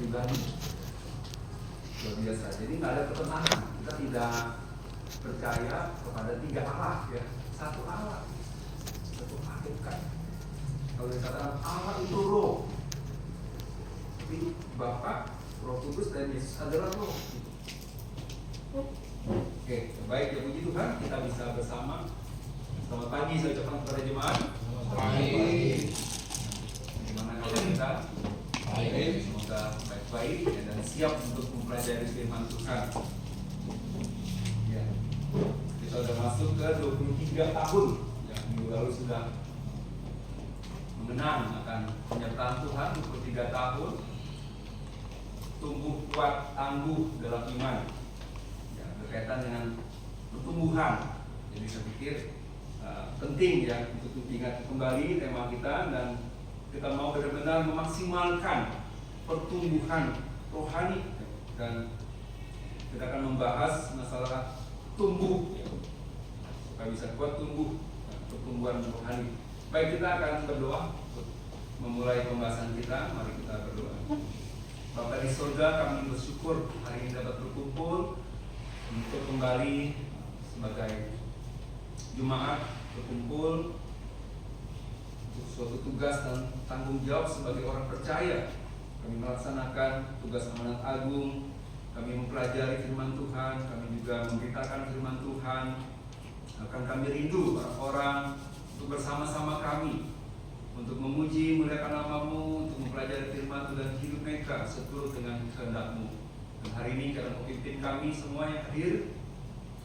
juga nih luar biasa. Jadi nggak ada pertentangan. Kita tidak percaya kepada tiga Allah ya, satu Allah, satu hakikat. Kalau dikatakan Allah itu roh, tapi Bapa, Roh Kudus dan Yesus adalah roh. Oke, baik ya, puji Tuhan kita bisa bersama. Selamat pagi saya ucapkan kepada jemaat. Selamat pagi. Bagaimana kalau kita? Baik. Semoga baik-baik ya, dan siap untuk mempelajari firman Tuhan. Ya. Kita sudah masuk ke 23 tahun yang minggu lalu sudah mengenang akan penyertaan Tuhan 23 tahun. Tumbuh kuat tangguh dalam iman. Ya, berkaitan dengan pertumbuhan. Jadi saya pikir penting ya untuk ingat kembali tema kita, dan kita mau benar-benar memaksimalkan pertumbuhan rohani, dan kita akan membahas masalah tumbuh ya, supaya bisa kuat tumbuh pertumbuhan rohani. Baik, kita akan berdoa untuk memulai pembahasan kita. Mari kita berdoa. Bapa di surga, kami bersyukur hari ini dapat berkumpul untuk kembali sebagai jemaat, berkumpul untuk suatu tugas dan tanggung jawab sebagai orang percaya. Kami melaksanakan tugas amanat agung, kami mempelajari firman Tuhan, kami juga memberitakan firman Tuhan. Akan kami rindu orang-orang untuk bersama-sama kami untuk memuji muliakan nama-Mu, untuk mempelajari firman-Mu dan hidup mereka seturut dengan kehendak-Mu. Dan hari ini karena memimpin kami semua yang hadir,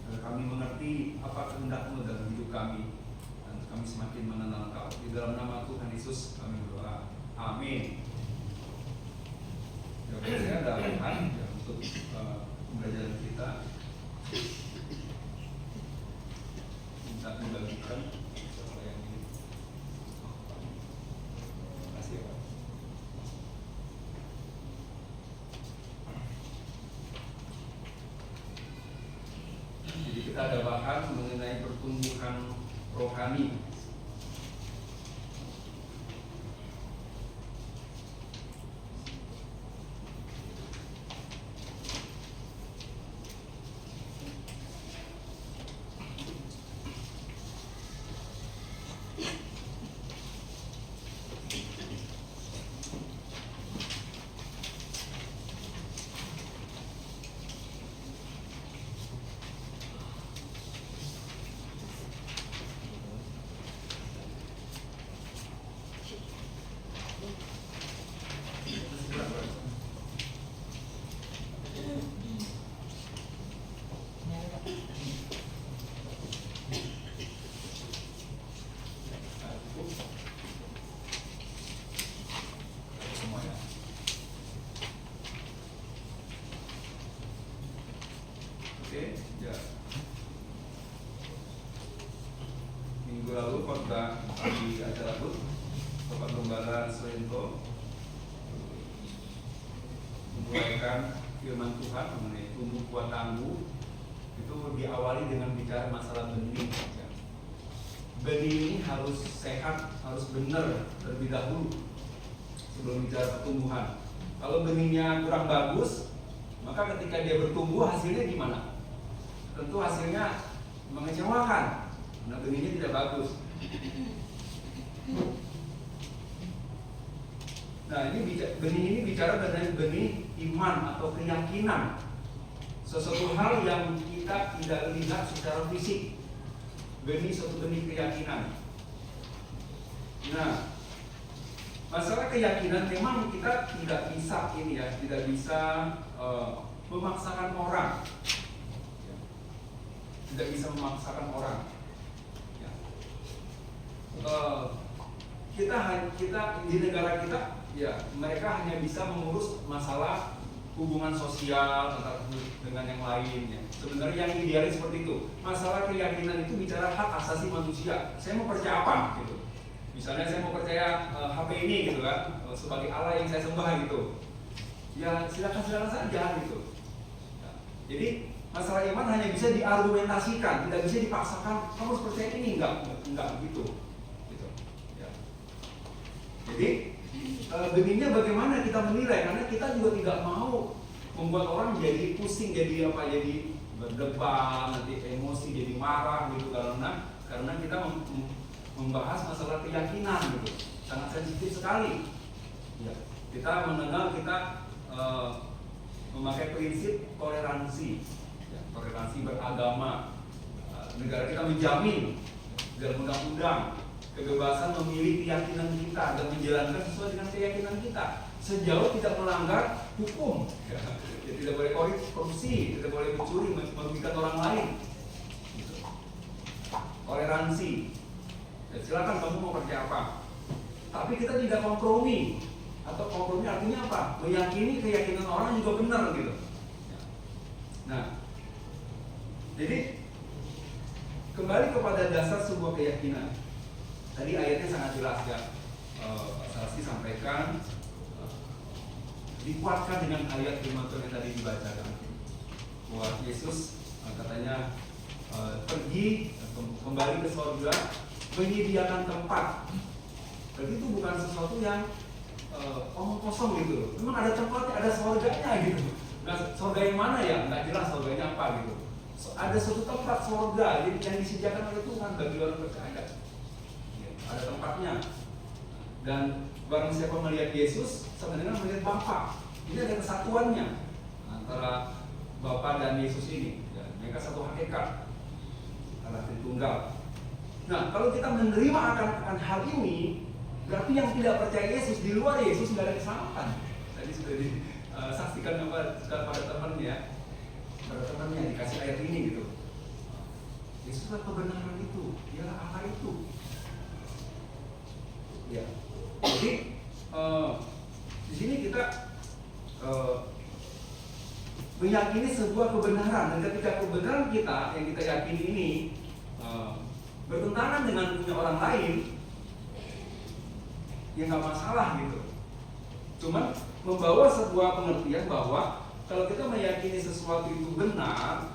dan kami mengerti apa kehendak-Mu dalam hidup kami, dan kami semakin mengenal Kau. Di dalam nama Tuhan Yesus kami berdoa. Amin. Ya, saya ada arahan ya, untuk pembelajaran kita. Minta dibagikan. Jadi kita ada bahan mengenai pertumbuhan rohani. Minggu lalu khotbah di acara BUT, Bapak Gembala Swento memulaikan firman Tuhan mengenai tumbuh kuat tangguh. Itu diawali dengan bicara masalah benih. Benih ini harus sehat, harus benar terlebih dahulu sebelum bicara pertumbuhan. Kalau benihnya kurang bagus, maka ketika dia bertumbuh hasilnya gimana? Tentu hasilnya mengecewakan, karena benihnya tidak bagus. Nah, benih ini bicara tentang benih iman atau keyakinan, sesuatu hal yang kita tidak lihat secara fisik. Benih suatu benih keyakinan. Nah, masalah keyakinan memang kita tidak bisa tidak bisa memaksakan orang. Tidak bisa memaksakan orang. Ya. Kita di negara kita, ya mereka hanya bisa mengurus masalah hubungan sosial dengan yang lain. Ya. Sebenarnya yang idealis seperti itu. Masalah keyakinan itu bicara hak asasi manusia. Saya mau percaya apa? Gitu. Misalnya saya mau percaya HP ini gitu kan, sebagai Allah yang saya sembah gitu. Ya silakan saja gitu. Ya. Jadi masalah iman hanya bisa diargumentasikan, tidak bisa dipaksakan. Kamu harus percaya ini, enggak begitu. Gitu. Ya. Jadi benihnya bagaimana kita menilai, karena kita juga tidak mau membuat orang jadi pusing, jadi berdebat, nanti emosi, jadi marah gitu, karena kita membahas masalah keyakinan gitu, sangat sensitif sekali. Ya, kita mengenal, kita memakai prinsip toleransi, ya, toleransi beragama. Negara kita menjamin dalam undang-undang kebebasan memilih keyakinan kita dan menjalankan sesuai dengan keyakinan kita sejauh tidak melanggar hukum. Ya, tidak boleh korupsi, tidak boleh mencuri, merugikan orang lain. Toleransi. Ya, silakan kamu mau percaya apa. Tapi kita tidak kompromi. Atau kompromi artinya apa? Meyakini keyakinan orang juga benar gitu. Nah, jadi kembali kepada dasar sebuah keyakinan. Tadi ayatnya sangat jelas ya. Saksi sampaikan, dikuatkan dengan ayat firman Tuhan yang tadi dibacakan. Bahwa Yesus katanya pergi kembali ke surga, menyediakan tempat. Berarti itu bukan sesuatu yang omong kosong gitu. Memang ada tempatnya, ada surganya gitu. Nah, surga yang mana ya? Nggak jelas surganya apa gitu. Ada suatu tempat surga yang disediakan oleh Tuhan bagi orang percaya. Ada tempatnya. Dan barang siapa melihat Yesus sama dengan melihat Bapa. Ini ada kesatuannya antara Bapa dan Yesus ini. Ya, mereka satu hakikat, Allah Tritunggal. Nah, kalau kita menerima akan hal ini, berarti yang tidak percaya Yesus, di luar Yesus nggak ada keselamatan. Tadi sudah disaksikan pada temannya, dikasih ayat ini gitu. Yesuslah kebenaran itu, dialah Allah itu. Ya, jadi di sini kita meyakini sebuah kebenaran, dan ketika kebenaran kita yang kita yakini ini bertentangan dengan punya orang lain, ya nggak masalah gitu. Cuman membawa sebuah pengertian bahwa kalau kita meyakini sesuatu itu benar,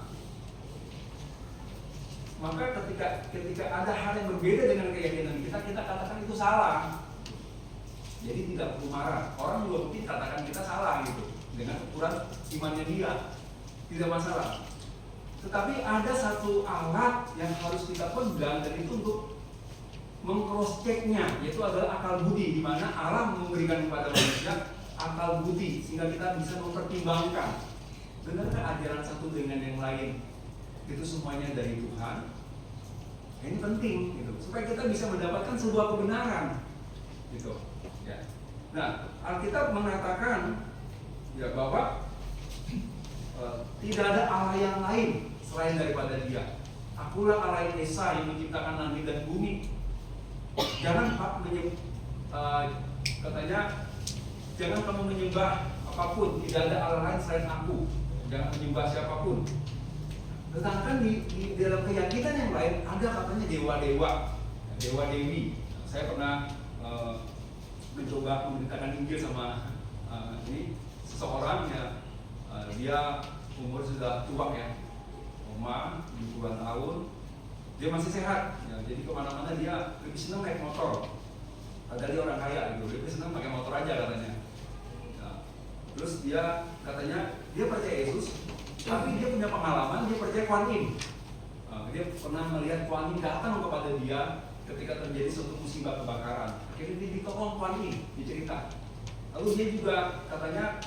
maka ketika ada hal yang berbeda dengan keyakinan kita katakan itu salah. Jadi tidak perlu marah. Orang juga mungkin katakan kita salah gitu dengan ukuran imannya dia, tidak masalah. Tetapi ada satu alat yang harus kita pegang, dan itu untuk meng-cross check-nya, yaitu adalah akal budi, di mana Allah memberikan kepada manusia akal budi sehingga kita bisa mempertimbangkan benarkah ajaran satu dengan yang lain itu semuanya dari Tuhan. Ini penting gitu, supaya kita bisa mendapatkan sebuah kebenaran gitu ya. Nah, Alkitab mengatakan ya bahwa tidak ada Allah yang lain selain daripada Dia. Akulah Allah yang Esa yang menciptakan langit dan bumi. Jangan katanya jangan kamu menyembah apapun, tidak ada Allah lain selain aku. Jangan menyembah siapapun. Sedangkan di dalam keyakinan yang lain ada katanya dewa-dewa, dewa-dewi. Saya pernah mencoba memberitakan Injil sama ini seseorang ya, dia umur sudah tua ya, Oma 70-an tahun, dia masih sehat ya, jadi kemana-mana dia lebih senang naik motor. Padahal dia orang kaya gitu, lebih senang pakai motor aja katanya ya. Terus dia katanya dia percaya Yesus, tapi dia punya pengalaman, dia percaya Kuan Yin. Dia pernah melihat Kuan Yin datang kepada dia ketika terjadi suatu musibah kebakaran. Akhirnya dia ditolong Kuan Yin, dicerita. Lalu dia juga katanya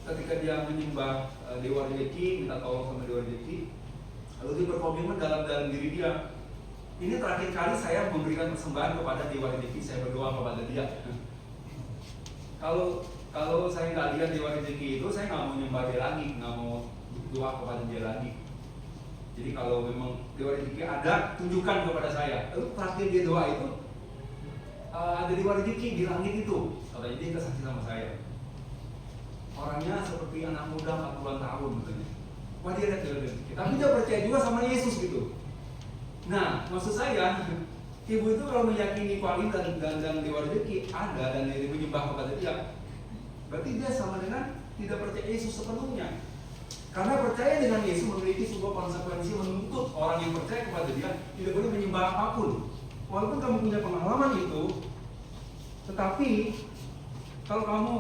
ketika dia menyembah Dewa Rezeki, minta tolong sama Dewa Rezeki, lalu dia berkomitmen dalam diri dia, ini terakhir kali saya memberikan persembahan kepada Dewa Rezeki, saya berdoa kepada dia. Kalau saya nggak lihat Dewa Rezeki itu, saya nggak mau nyembah dia lagi, nggak mau doa kepada dia lagi. Jadi kalau memang Dewa Rezeki ada, tunjukkan kepada saya. Lalu terakhir dia doa itu, ada Dewa Rezeki di langit itu. Katanya dia kesaksian sama saya. Orangnya seperti anak muda 40-an tahun katanya. Wah, dia lihat Dewa Rezeki. Tapi dia percaya juga sama Yesus gitu. Nah, maksud saya, ibu itu kalau meyakini Kuan Yin dan Dewa Rezeki ada dan dia menyembah kepada dia, berarti dia sama dengan tidak percaya Yesus sepenuhnya. Karena percaya dengan Yesus memiliki sebuah konsekuensi menuntut orang yang percaya kepada dia tidak boleh menyembah apapun. Walaupun kamu punya pengalaman itu, Tetapi kalau kamu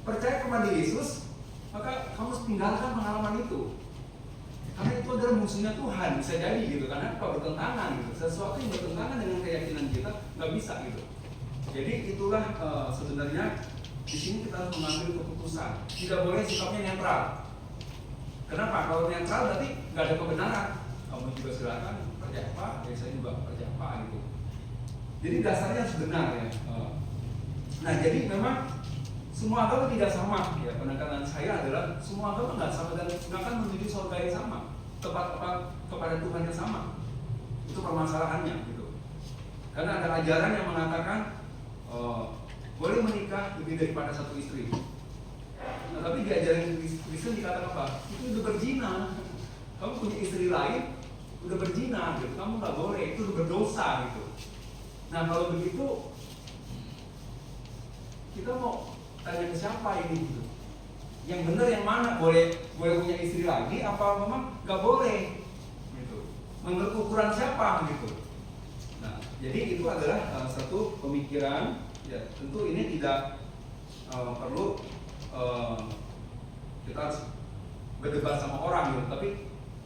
percaya kepada Yesus, maka kamu harus tinggalkan pengalaman itu. Karena itu adalah musuhnya Tuhan, bisa jadi gitu. Karena apa? Bertentangan gitu. Sesuatu yang bertentangan dengan keyakinan kita nggak bisa gitu. Jadi itulah sebenarnya di sini kita harus mengambil keputusan. Tidak boleh sikapnya netral. Kenapa? Kalau netral berarti nggak ada kebenaran. Kamu juga silakan percaya apa, saya juga percaya apa gitu. Jadi dasarnya harus benar ya. Nah jadi memang semua agama tidak sama ya. Penekanan saya adalah semua agama nggak sama dan nggak akan menuju surga yang sama, tepat kepada Tuhan yang sama. Itu permasalahannya gitu. Karena ada ajaran yang mengatakan boleh menikah lebih daripada satu istri. Nah, tapi di ajaran Kristen dikatakan apa? Itu udah berzina. Kamu punya istri lain, udah berzina gitu. Kamu nggak boleh, itu udah berdosa gitu. Nah kalau begitu kita mau tanya ke siapa ini gitu? Yang benar yang mana? Boleh punya istri lagi? Apa memang nggak boleh? Gitu. Menurut ukuran siapa gitu? Nah jadi itu adalah satu pemikiran. Ya tentu ini tidak perlu kita harus berdebat sama orang gitu. Tapi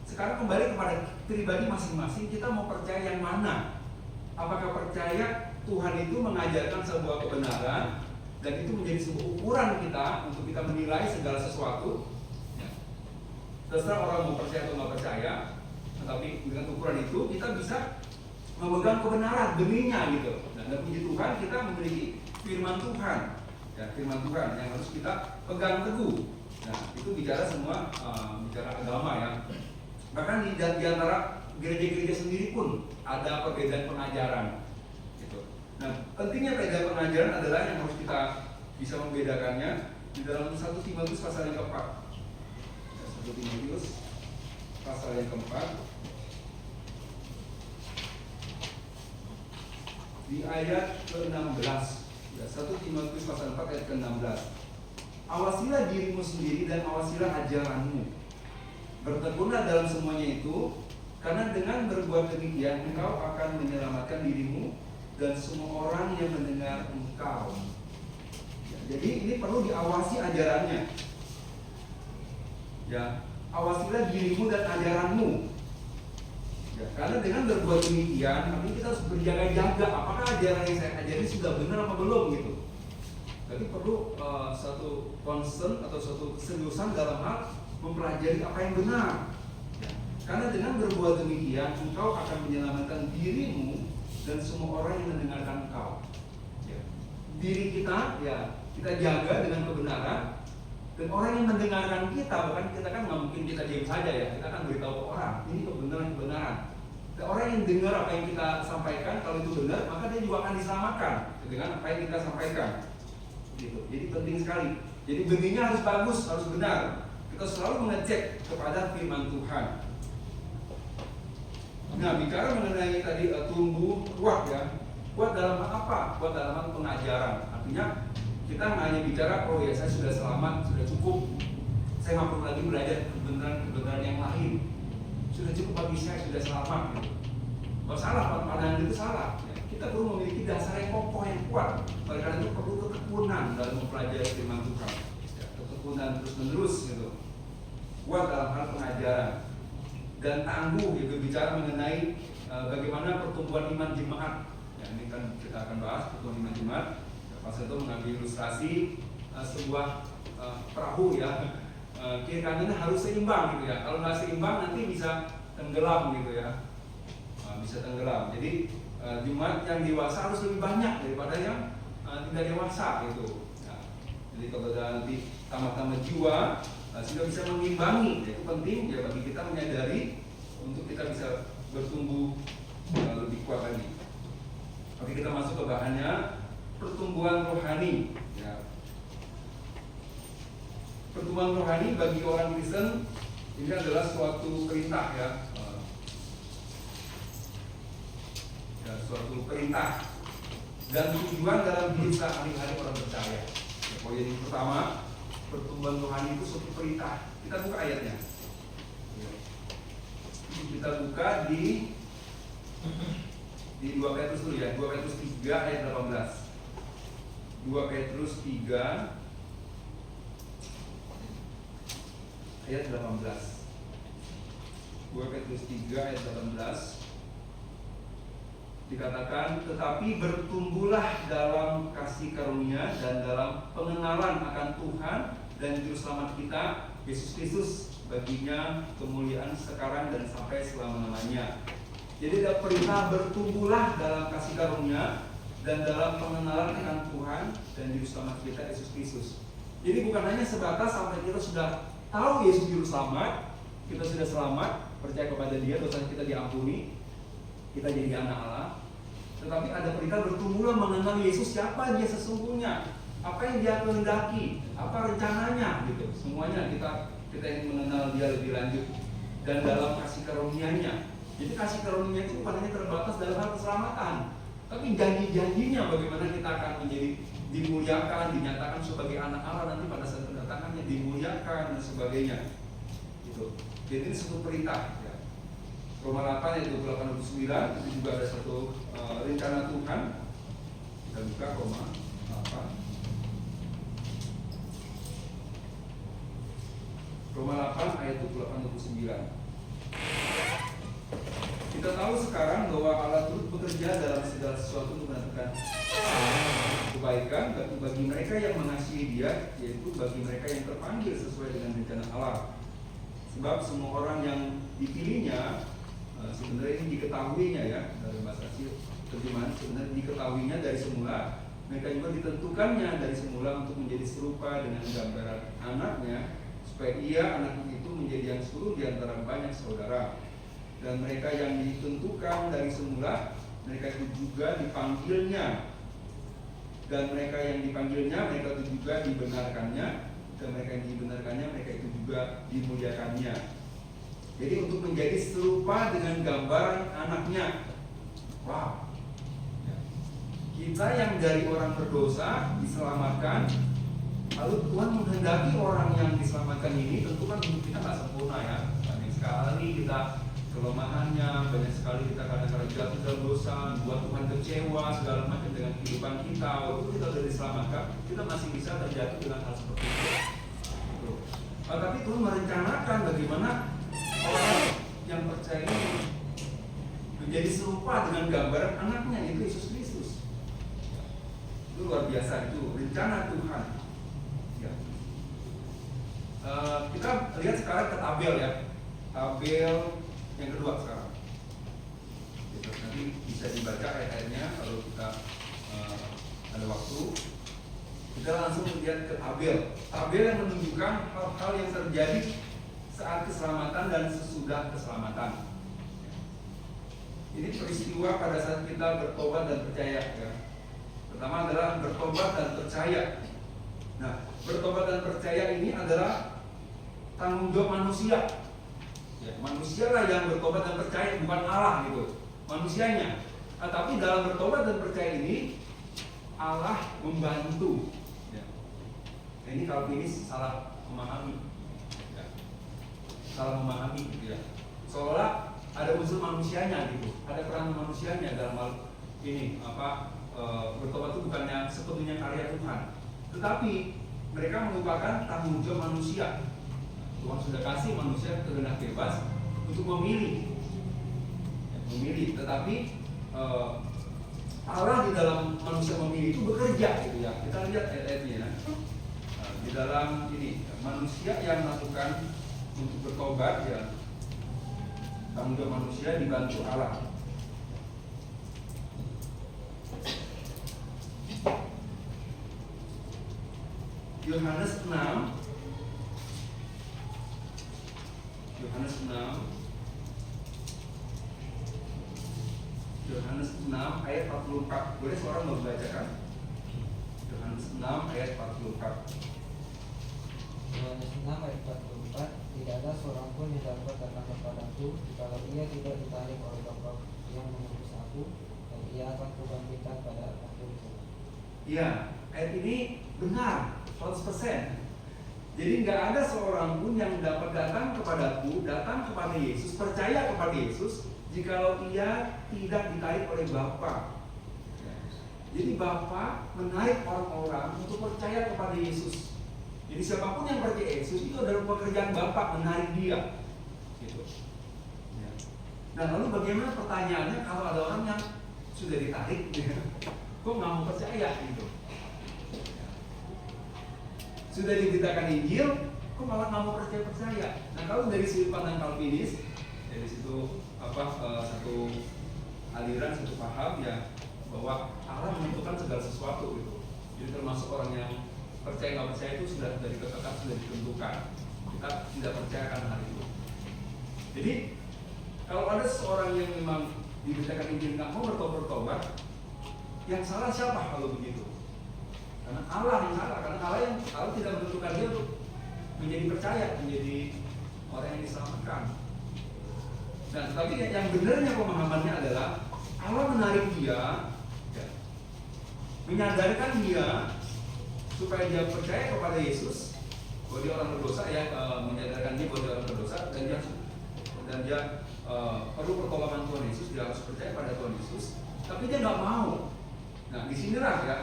sekarang kembali kepada pribadi masing-masing, kita mau percaya yang mana? Apakah percaya Tuhan itu mengajarkan sebuah kebenaran dan itu menjadi sebuah ukuran kita untuk kita menilai segala sesuatu? Ya. Terserah orang mau percaya atau nggak percaya, tetapi dengan ukuran itu kita bisa memegang kebenaran deminya gitu. Dan puji Tuhan kita memiliki firman Tuhan, ya, firman Tuhan yang harus kita pegang teguh. Nah itu bicara semua bicara agama ya. Bahkan di antara gereja-gereja sendiri pun ada perbedaan pengajaran gitu. Nah pentingnya perbedaan pengajaran adalah yang harus kita bisa membedakannya di dalam 1 Timotius pasal yang keempat. 1 Timotius pasal yang keempat di ayat ke-16 ya, 1 Timotius pasal 4 ayat ke-16. Awasilah dirimu sendiri dan awasilah ajaranmu. Bertekunlah dalam semuanya itu, karena dengan berbuat demikian engkau akan menyelamatkan dirimu dan semua orang yang mendengar engkau. Ya, jadi ini perlu diawasi ajarannya. Ya, awasilah dirimu dan ajaranmu. Ya, karena dengan berbuat demikian, artinya kita harus berjaga-jaga. Apakah ajaran yang saya ajari sudah benar apa belum gitu? Jadi perlu satu concern atau satu keseriusan dalam hal mempelajari apa yang benar. Ya. Karena dengan berbuat demikian, engkau akan menyelamatkan dirimu dan semua orang yang mendengarkan engkau. Ya. Diri kita, ya kita jaga dengan kebenaran. Dan orang yang mendengarkan kita, bahkan kita kan nggak mungkin kita diam saja ya. Kita akan beritahu ke orang, ini kebenaran. Dan orang yang dengar apa yang kita sampaikan, kalau itu benar, maka dia juga akan diselamatkan dengan apa yang kita sampaikan. Gitu. Jadi penting sekali. Jadi benihnya harus bagus, harus benar. Kita selalu mengecek kepada firman Tuhan. Nah, bicara mengenai tadi tumbuh kuat ya. Kuat dalam hal apa? Kuat dalam hal pengajaran. Artinya kita nggak hanya bicara, oh ya saya sudah selamat, sudah cukup. Saya nggak perlu lagi belajar kebenaran yang lain. Sudah cukup bagi saya, sudah selamat. Gitu. Kalau salah, pandangan itu salah. Ya. Kita perlu memiliki dasar yang kokoh yang kuat. Oleh karena itu perlu ketekunan dalam mempelajari firman Tuhan. Ya, ketekunan terus-menerus gitu. Kuat dalam hal pengajaran dan tangguh gitu bicara mengenai bagaimana pertumbuhan iman jemaat. Ya, ini kan kita akan bahas pertumbuhan iman jemaat. Ya, pasal itu mengambil ilustrasi sebuah perahu ya. Kiri kanannya harus seimbang gitu ya. Kalau nggak seimbang nanti bisa tenggelam gitu ya. Bisa tenggelam. Jadi jemaat yang dewasa harus lebih banyak daripada yang tidak dewasa gitu. Ya. Jadi kalau nanti tamat-tamat jiwa sudah bisa mengimbangi, itu penting ya bagi kita menyadari untuk kita bisa bertumbuh lebih kuat lagi. Oke, kita masuk ke bahannya, pertumbuhan rohani. Ya. Pertumbuhan rohani bagi orang Kristen ini adalah suatu perintah ya. Suatu perintah dan tujuan dalam hidup sehari-hari orang percaya. Ya, poin yang pertama, pertumbuhan rohani itu suatu perintah. Kita buka ayatnya. Ya. Kita buka di 2 Petrus dulu ya, 2 Petrus 3 ayat 18. 2 Petrus 3 ayat 18. 2 Petrus 3 ayat 18 dikatakan, tetapi bertumbuhlah dalam kasih karunia dan dalam pengenalan akan Tuhan dan Juru Selamat kita Yesus Kristus, baginya kemuliaan sekarang dan sampai selama-lamanya. Jadi ada perintah bertumbuhlah dalam kasih karunia dan dalam pengenalan akan Tuhan dan Juru Selamat kita Yesus Kristus. Jadi bukan hanya sebatas sampai kita sudah tahu Yesus Juru Selamat, kita sudah selamat, percaya kepada Dia, dosa kita diampuni, kita jadi anak Allah. Tetapi ada perintah bertumbuhlah mengenal Yesus, siapa Dia sesungguhnya, apa yang Dia kehendaki, apa rencananya, gitu. Semuanya kita ingin mengenal Dia lebih lanjut dan dalam kasih karunia-Nya. Jadi kasih karunia itu bukan hanya terbatas dalam hal keselamatan, tapi janji-janjinya bagaimana kita akan menjadi dimuliakan, dinyatakan sebagai anak Allah nanti pada saat kedatangannya, dimuliakan dan sebagainya. Gitu. Jadi ini satu perintah. Ya. Roma 8 ayat 28-29 itu juga ada satu rencana Tuhan. Kita buka Roma 8. Roma 8 ayat 28-29. Kita tahu sekarang bahwa Allah turut bekerja dalam segala sesuatu untuk menentukan kebaikan bagi mereka yang mengasihi Dia, yaitu bagi mereka yang terpanggil sesuai dengan rencana Allah. Sebab semua orang yang dipilihnya, sebenarnya ini diketahuinya ya, dalam bahasa Asli terjemahan, sebenarnya diketahuinya dari semula, mereka juga ditentukannya dari semula untuk menjadi serupa dengan gambaran anaknya, supaya ia anaknya itu menjadi yang sulung di antara banyak saudara. Dan mereka yang ditentukan dari semula, mereka itu juga dipanggilnya. Dan mereka yang dipanggilnya, mereka itu juga dibenarkannya. Dan mereka yang dibenarkannya, mereka itu juga dimuliakannya. Jadi untuk menjadi serupa dengan gambaran anaknya. Wow. Kita yang dari orang berdosa diselamatkan, lalu Tuhan menghendaki orang yang diselamatkan ini, tentu kan kita nggak sempurna ya. Banyak sekali kita kelemahannya, banyak sekali kita kadang-kadang jatuh dalam dosa, buat Tuhan kecewa segala macam dengan kehidupan kita. Walaupun kita sudah diselamatkan, kita masih bisa terjatuh dengan hal seperti itu. Tapi Tuhan merencanakan bagaimana orang yang percaya ini menjadi serupa dengan gambaran anaknya, yaitu Yesus Kristus. Itu luar biasa, itu rencana Tuhan. Ya. Kita lihat sekarang ke tabel ya, tabel yang kedua sekarang. Nanti bisa dibaca ayat-ayatnya kalau kita ada waktu. Kita langsung lihat ke tabel. Tabel yang menunjukkan hal-hal yang terjadi saat keselamatan dan sesudah keselamatan. Ini peristiwa pada saat kita bertobat dan percaya. Ya. Pertama adalah bertobat dan percaya. Nah, bertobat dan percaya ini adalah tanggung jawab manusia. Ya, manusialah yang bertobat dan percaya, bukan Allah gitu. Manusianya. Tapi dalam bertobat dan percaya ini Allah membantu. Ya. Nah, ini kalau ini salah memahami. Ya. Salah memahami gitu ya. Seolah ada unsur manusianya gitu. Ada peran manusianya dalam hal ini bertobat itu bukannya sepenuhnya karya Tuhan. Tetapi mereka merupakan tanggung jawab manusia. Tuhan sudah kasih manusia kehendak bebas untuk memilih, tetapi Allah di dalam manusia memilih itu bekerja, gitu ya. Kita lihat ayat-ayatnya. Di dalam ini manusia yang melakukan untuk bertobat ya, tanggung jawab manusia dibantu Allah. Yohanes 6 ayat 44. Boleh seorang membacakan? Yohanes 6 ayat 44. Yohanes 6 ayat 44. Tidak ada seorang pun yang dapat datang kepadaku kalau ia tidak ditarik oleh Bapa yang mengutus aku, dan ia akan kubangkitkan pada akhir zaman. Iya, ayat ini benar 100%. Jadi nggak ada seorang pun yang dapat datang kepadaku, datang kepada Yesus, percaya kepada Yesus, jikalau ia tidak ditarik oleh Bapa. Jadi Bapa menarik orang-orang untuk percaya kepada Yesus. Jadi siapapun yang percaya Yesus itu adalah pekerjaan Bapa menarik dia. Gitu. Ya. Nah lalu bagaimana pertanyaannya kalau ada orang yang sudah ditarik, kok nggak mau percaya gitu? Ya. Sudah diberitakan Injil, kok malah nggak mau percaya? Nah kalau dari sudut pandang Calvinis, dari situ satu aliran, satu paham ya, bahwa Allah menentukan segala sesuatu gitu. Jadi termasuk orang yang percaya nggak percaya itu sudah dari kekekalan sudah ditentukan. Kita tidak percaya akan hal itu. Jadi kalau ada seorang yang memang diberitakan Injil nggak mau bertobat, yang salah siapa kalau begitu? Karena Allah yang salah, karena Allah tidak menentukan dia untuk menjadi percaya, menjadi orang yang diselamatkan. Nah, tetapi yang benarnya pemahamannya adalah Allah menarik dia, ya, menyadarkan dia supaya dia percaya kepada Yesus, bahwa dia orang berdosa, ya, menyadarkan dia bahwa dia orang berdosa dan dia perlu pertolongan Tuhan Yesus, dia harus percaya pada Tuhan Yesus, tapi dia nggak mau. Nah, disinilah ya,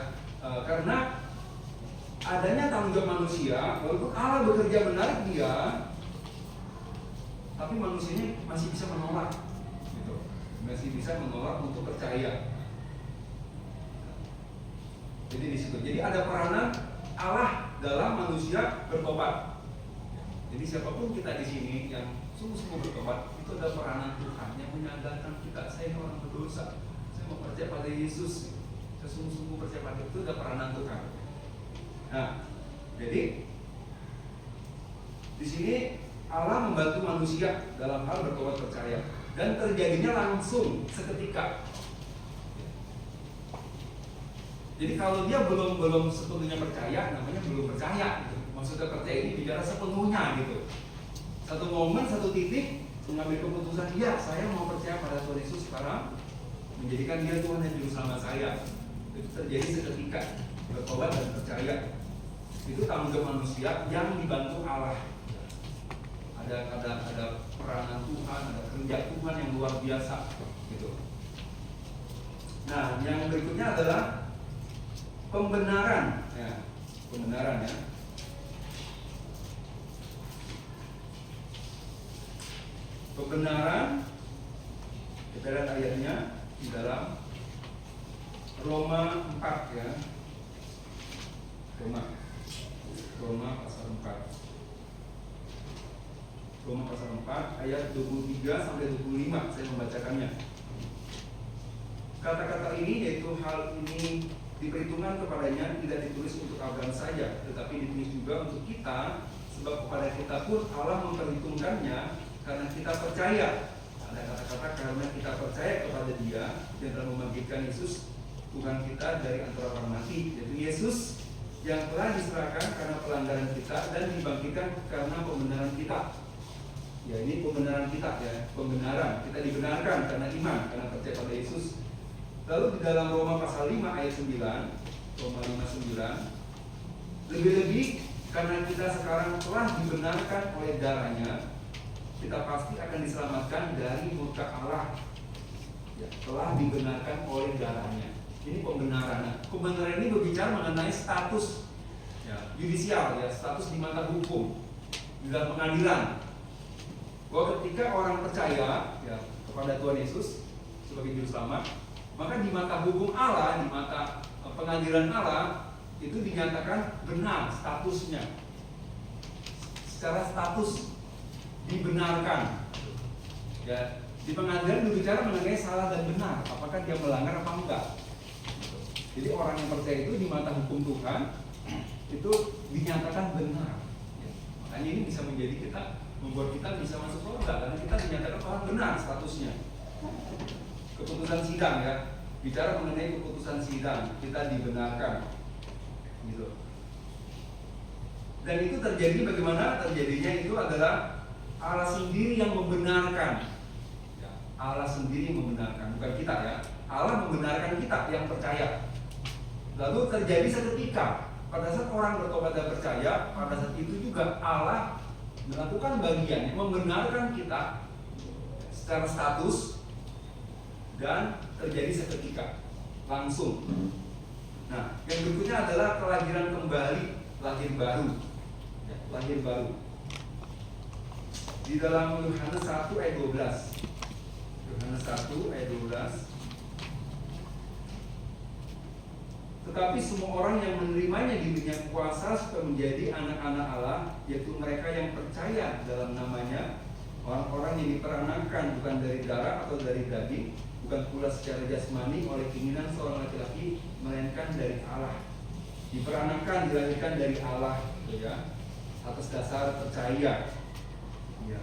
karena adanya tanggung jawab manusia, walaupun Allah bekerja menarik dia, tapi manusianya masih bisa menolak, gitu. Masih bisa menolak untuk percaya. Jadi di situ. Jadi ada peranan Allah dalam manusia bertobat. Jadi siapapun kita di sini yang sungguh-sungguh bertobat, itu ada peranan Tuhan yang menyadarkan kita, saya ini orang berdosa, saya mau percaya pada Yesus, saya sungguh-sungguh percaya pada itu, ada peranan Tuhan. Nah, jadi di sini Allah membantu manusia dalam hal bertobat percaya, dan terjadinya langsung seketika. Jadi kalau dia belum sepenuhnya percaya, namanya belum percaya gitu. Maksudnya percaya ini bicara sepenuhnya gitu. Satu momen, satu titik mengambil keputusan, ya saya mau percaya pada Tuhan Yesus sekarang, menjadikan dia Tuhan dan Juru Selamat saya. Itu terjadi seketika, bertobat dan percaya. Itu tanggung jawab manusia yang dibantu Allah. Ada peranan Tuhan, ada kerja Tuhan yang luar biasa gitu. Nah, yang berikutnya adalah pembenaran ya. Pembenaran ya. Pembenaran, kita lihat ayatnya di dalam Roma 4 ya. Roma pasal 4. Roma pasal 4 ayat 23 sampai 25, saya membacakannya. Kata-kata ini, yaitu hal ini diperhitungkan kepadanya, tidak ditulis untuk Abraham saja, tetapi ditulis juga untuk kita, sebab kepada kita pun Allah memperhitungkannya karena kita percaya. Ada kata-kata karena kita percaya kepada Dia yang telah membangkitkan Yesus Tuhan kita dari antara orang mati, yaitu Yesus yang telah diserahkan karena pelanggaran kita dan dibangkitkan karena pembenaran kita. Ya, ini pembenaran kita ya, pembenaran. Kita dibenarkan karena iman, karena percaya pada Yesus. Lalu di dalam Roma pasal 5 ayat 9, Roma 5:9, lebih-lebih karena kita sekarang telah dibenarkan oleh darahnya, kita pasti akan diselamatkan dari murka Allah. Ya, telah dibenarkan oleh darahnya. Ini pembenaran. Nah, pembenaran ini berbicara mengenai status ya, yudisial ya, status di mata hukum, di dalam pengadilan. Bahwa ketika orang percaya ya, kepada Tuhan Yesus sebagai Juru Selamat, maka di mata hukum Allah, di mata pengadilan Allah, itu dinyatakan benar statusnya. Secara status dibenarkan. Ya, di pengadilan berbicara mengenai salah dan benar, apakah dia melanggar apa enggak. Jadi orang yang percaya itu di mata hukum Tuhan itu dinyatakan benar. Ya, makanya ini bisa menjadi membuat kita bisa masuk surga karena kita dinyatakan orang benar statusnya. Keputusan sidang ya, bicara mengenai keputusan sidang, kita dibenarkan gitu. Dan itu terjadi bagaimana? Terjadinya itu adalah Allah sendiri yang membenarkan ya, Allah sendiri membenarkan, bukan kita ya. Allah membenarkan kita yang percaya. Lalu terjadi seketika, pada saat orang bertobat dan percaya, pada saat itu juga Allah melakukan bagian yang membenarkan kita secara status, dan terjadi seketika langsung Nah, yang berikutnya adalah kelahiran kembali, lahir baru. Ya, lahir baru. Di dalam Yohanes 1 ayat 12. Yohanes 1 ayat 12. Tetapi semua orang yang menerimanya diberinya kuasa supaya menjadi anak-anak Allah, yaitu mereka yang percaya dalam namanya, orang-orang yang diperanakan bukan dari darah atau dari daging, bukan pula secara jasmani oleh keinginan seorang laki-laki, melainkan dari Allah. Diperanakan, dilahirkan dari Allah, ya, atas dasar percaya, ya.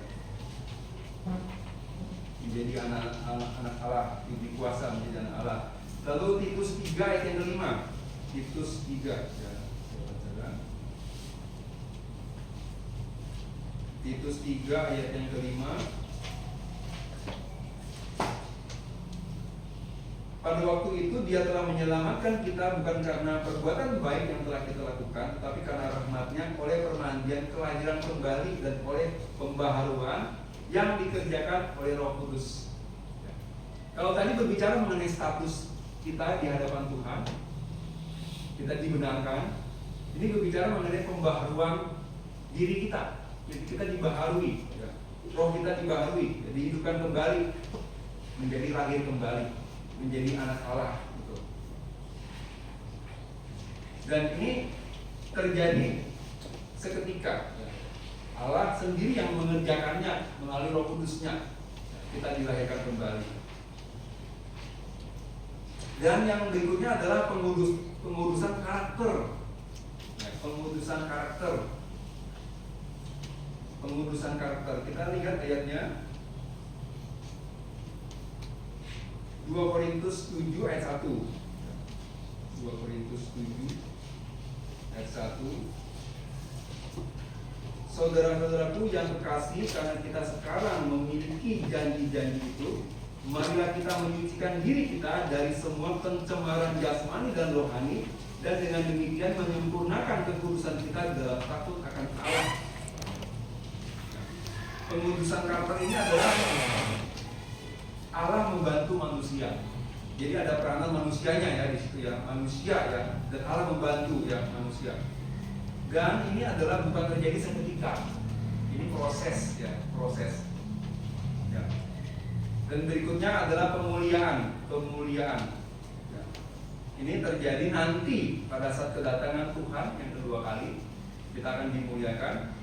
Menjadi anak Allah, diberi kuasa menjadi anak Allah. Lalu Titus 3 ayat yang kelima. Titus 3, ya, saya bacakan. Titus 3 ayat yang kelima. Pada waktu itu dia telah menyelamatkan kita bukan karena perbuatan baik yang telah kita lakukan, tetapi karena rahmatnya oleh permandian kelahiran kembali dan oleh pembaharuan yang dikerjakan oleh Roh Kudus. Kalau tadi berbicara mengenai status kita di hadapan Tuhan, kita dibenarkan. Ini berbicara mengenai pembaharuan diri kita. Jadi kita dibaharui, ya. Roh kita dibaharui, jadi hidupkan kembali, menjadi lahir kembali, menjadi anak Allah, gitu. Dan ini terjadi seketika, ya. Allah sendiri yang mengerjakannya melalui Roh Kudusnya. Kita dilahirkan kembali. Dan yang berikutnya adalah pengudusan karakter. Ya, pengudusan karakter. Pengudusan karakter. Kita lihat ayatnya. 2 Korintus 7 ayat 1. 2 Korintus 7 ayat 1. Saudara-saudaraku yang kekasih, karena kita sekarang memiliki janji-janji itu, marilah kita menyucikan diri kita dari semua pencemaran jasmani dan rohani, dan dengan demikian menyempurnakan kekudusan kita dalam takut akan Allah. Pengudusan karakter ini adalah Allah membantu manusia. Jadi ada peranan manusianya, ya, di situ, ya, manusia, ya, dan Allah membantu, ya, manusia. Dan ini adalah bukan terjadi seketika. Ini proses, ya, proses. Ya. Dan berikutnya adalah pemuliaan. Ya. Ini terjadi nanti pada saat kedatangan Tuhan yang kedua kali. Kita akan dimuliakan.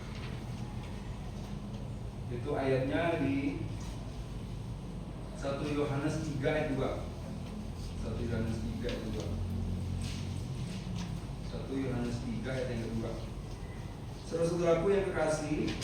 Itu ayatnya di 1 Yohanes 3 ayat 2. 1 Yohanes 3 ayat 2. 1 Yohanes 3 ayat yang kedua. Saudara-saudaraku yang kekasih,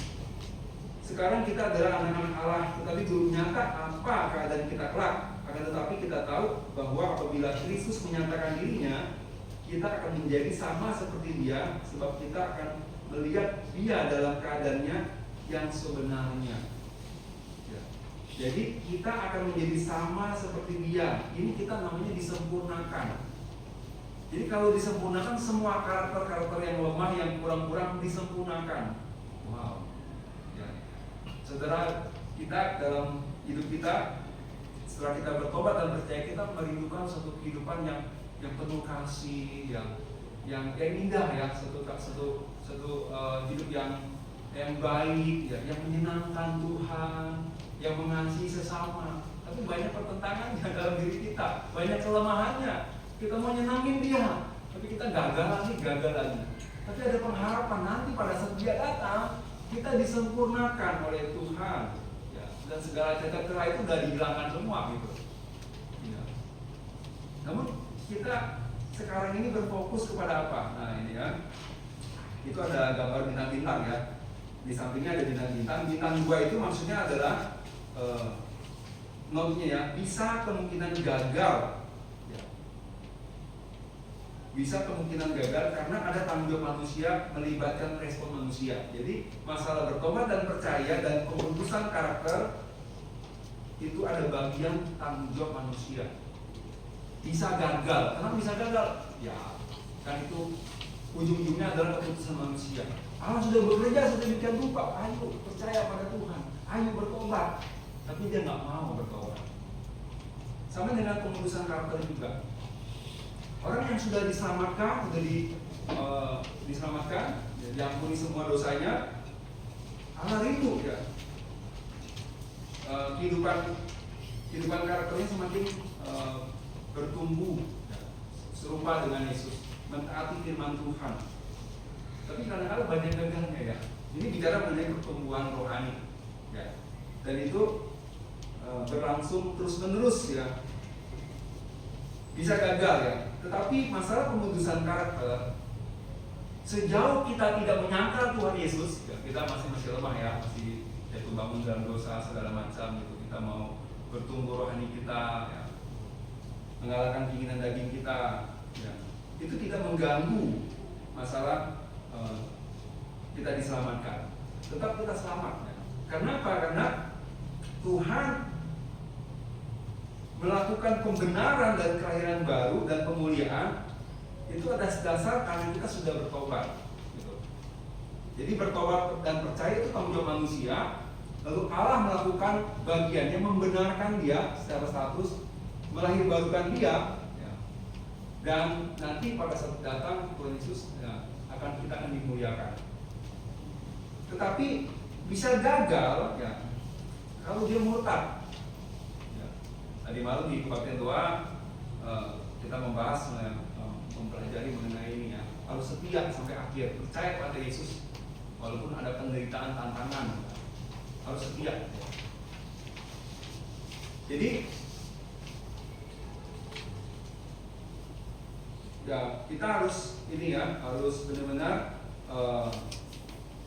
sekarang kita adalah anak-anak Allah, tetapi belum nyata apa keadaan kita kelak. Akan tetapi kita tahu bahwa apabila Kristus menyatakan dirinya, kita akan menjadi sama seperti Dia, sebab kita akan melihat Dia dalam keadaannya yang sebenarnya. Ya. Jadi kita akan menjadi sama seperti Dia. Ini kita namanya disempurnakan. Jadi kalau disempurnakan, semua karakter-karakter yang lemah, yang kurang-kurang disempurnakan. Wow. Ya. Saudara, kita dalam hidup kita, setelah kita bertobat dan percaya, kita merindukan satu kehidupan yang penuh kasih, yang indah, ya, satu hidup yang baik, ya, yang menyenangkan Tuhan, yang mengasihi sesama. Tapi banyak pertentangannya dalam diri kita, banyak kelemahannya. Kita mau nyenangin Dia, tapi kita gagal lagi. Tapi ada pengharapan, nanti pada saat Dia datang, kita disempurnakan oleh Tuhan, ya, dan segala cacat celah itu sudah dihilangkan semua, gitu. Ya. Namun kita sekarang ini berfokus kepada apa? Nah, ini, ya, itu ada gambar bintang-bintang, ya. Di sampingnya ada bintang-bintang. Bintang 2 itu maksudnya adalah notnya, ya, bisa kemungkinan gagal. Bisa kemungkinan gagal karena ada tanggung jawab manusia, melibatkan respon manusia. Jadi masalah bertobat dan percaya dan pengudusan karakter itu ada bagian tanggung jawab manusia. Bisa gagal. Kenapa bisa gagal? Ya, kan itu ujung-ujungnya adalah keputusan manusia. Allah sudah bekerja sedemikian rupa, ayo percaya pada Tuhan, ayo bertobat. Tapi dia nggak mau bertobat. Sama dengan pengudusan karakter juga. Orang yang sudah diselamatkan, diselamatkan, diampuni semua dosanya, Allah rindu ya. Kehidupan karakternya semakin bertumbuh ya, serupa dengan Yesus, mentaati firman Tuhan. Tapi kadang-kadang banyak gagalnya ya. Ini bicara mengenai pertumbuhan rohani ya. Dan itu berlangsung terus-menerus ya. Bisa gagal ya. Tetapi masalah pemutusan karakter, sejauh kita tidak menyangkal Tuhan Yesus ya, kita masih lemah ya, masih yaitu bangun dalam dosa segala macam gitu. Kita mau bertumbuh rohani kita ya, mengalahkan keinginan daging kita ya. Itu tidak mengganggu masalah kita diselamatkan. Tetap kita selamat ya. Kenapa? Karena Tuhan melakukan pembenaran dan kelahiran baru dan pemuliaan itu atas dasar karena kita sudah bertobat gitu. Jadi bertobat dan percaya itu tanggung jawab manusia. Lalu Allah melakukan bagiannya, membenarkan dia secara status, melahirbarukan dia ya. Dan nanti pada saat datang Tuhan Yesus ya, kita akan dimuliakan. Tetapi bisa gagal ya kalau dia murtad. Tadi malam di kebaktian doa kita membahas mempelajari mengenai ini ya, harus setia sampai akhir, percaya pada Yesus walaupun ada penderitaan, tantangan, harus setia. Jadi ya kita harus ini ya, harus benar-benar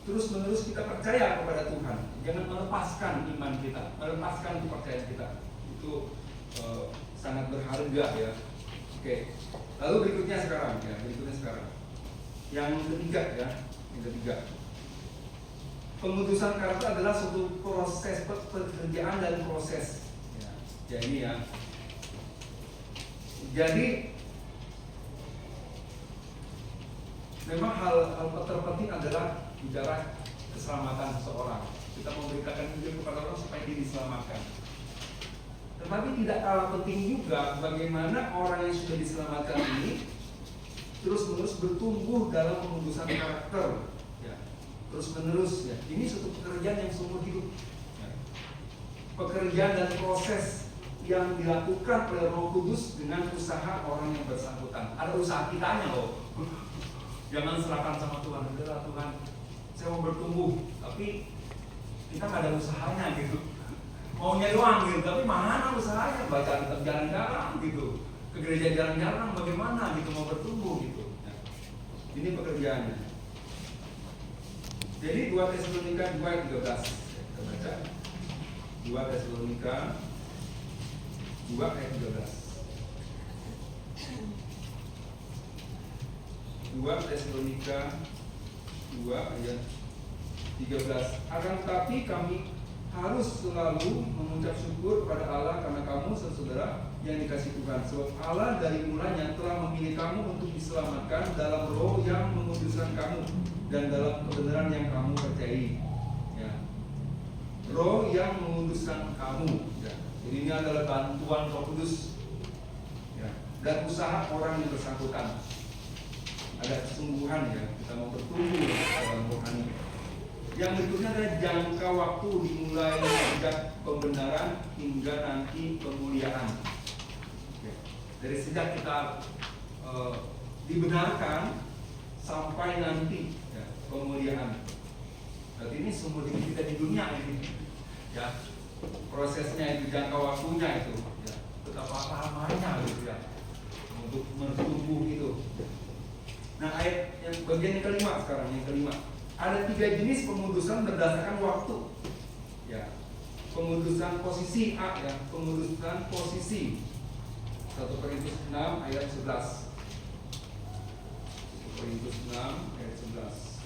terus-menerus kita percaya kepada Tuhan, jangan melepaskan iman kita, melepaskan kepercayaan kita. Itu sangat berharga ya. Oke. Lalu berikutnya sekarang. Yang ketiga ya, pemutusan karakter adalah suatu proses pekerjaan dan proses. Ya ini ya. Jadi memang hal terpenting adalah bicara keselamatan seseorang. Kita memberitakan juga kepada orang supaya dia diselamatkan. Tetapi tidak kalah penting juga bagaimana orang yang sudah diselamatkan ini terus-menerus bertumbuh dalam pemutusan karakter, ya. Terus-menerus ya. Ini suatu pekerjaan yang seumur hidup. Ya. Pekerjaan dan proses yang dilakukan oleh Roh Kudus dengan usaha orang yang bersangkutan. Ada usaha kitanya loh. Jangan serahkan sama Tuhan. Udah Tuhan, saya mau bertumbuh, tapi kita nggak ada usahanya gitu. Maunya doang gitu, tapi mana usahanya? Baca kitab jarang-jarang gitu, ke gereja jarang-jarang, bagaimana gitu mau bertumbuh gitu. Nah, ini pekerjaannya. Jadi 2 Tesalonika 2:13 kita baca. 2 Tesalonika 2:13. 2 Tesalonika 2:13. Akan tetapi kami harus selalu mengucap syukur pada Allah karena kamu saudara yang dikasihi Tuhan. Sebab Allah dari mulanya telah memilih kamu untuk diselamatkan dalam Roh yang menguduskan kamu dan dalam kebenaran yang kamu percayai. Ya. Roh yang menguduskan kamu. Ya. Jadi ini adalah bantuan Roh Kudus. Ya. Dan usaha orang yang bersangkutan. Ada kesungguhan ya, kita mau bertumbuh dalam rohani. Yang berikutnya adalah jangka waktu dimulai sejak pembenaran hingga nanti pemuliaan. Dari sejak kita dibenarkan sampai nanti ya, pemuliaan. Berarti ini seumur hidup kita di dunia ini, ya prosesnya itu, jangka waktunya itu, ya betapa lamanya gitu ya untuk bertumbuh itu. Nah ayat yang bagian yang kelima sekarang, yang kelima. Ada 3 jenis pemutusan berdasarkan waktu. Ya. Pemutusan posisi A ya, pemutusan posisi. 1 Korintus 6 ayat 11. 1 Korintus 6 ayat 11.